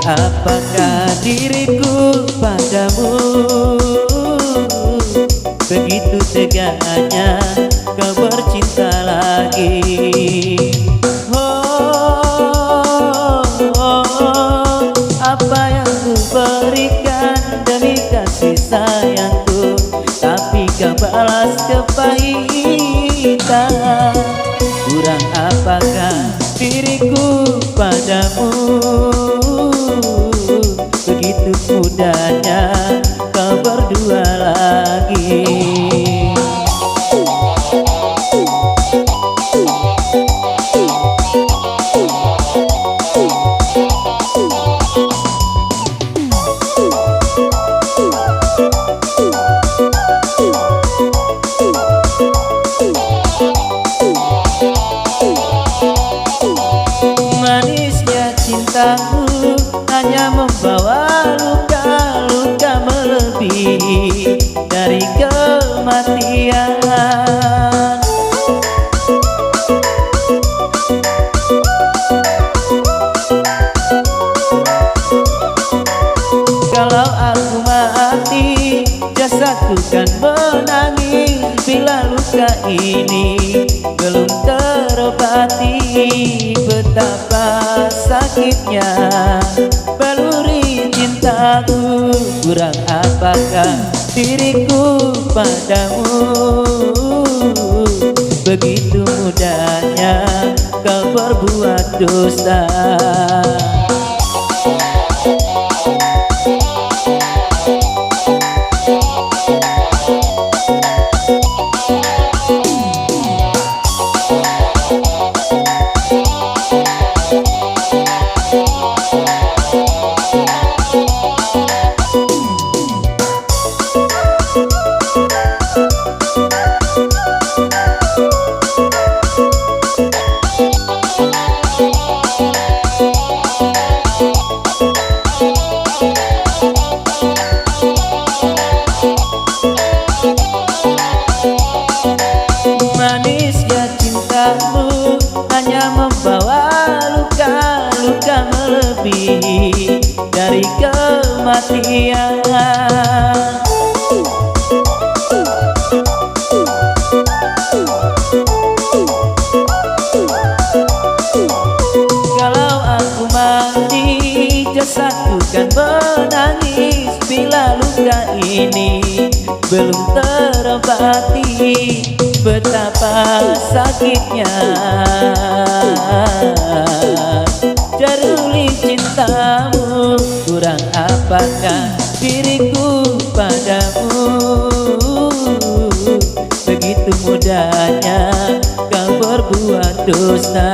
apakah diriku padamu? Begitu teganya kau bercinta lagi. Apa yang ku berikan demi kasih sayangku, tapi kau balas kepahitan. Kurang apakah diriku padamu? Begitu mudahnya kau berdua lagi. Manisnya cintamu hanya membawa luka-luka melebihi dari kematian. Kalau aku mati, jasadku kan menangis bila luka ini belum terobati. Betapa sakitnya baluri cintaku. Kurang apakah diriku padamu? Begitu mudahnya kau berbuat dosa. Manisnya cintamu hanya membawa luka-luka melebihi dari kematian. Kalau aku mati, jasadku kan menangis bila luka ini belum terobati. Betapa sakitnya jaruli cintamu. Kurang apakah diriku padamu? Begitu mudahnya kau berbuat dosa.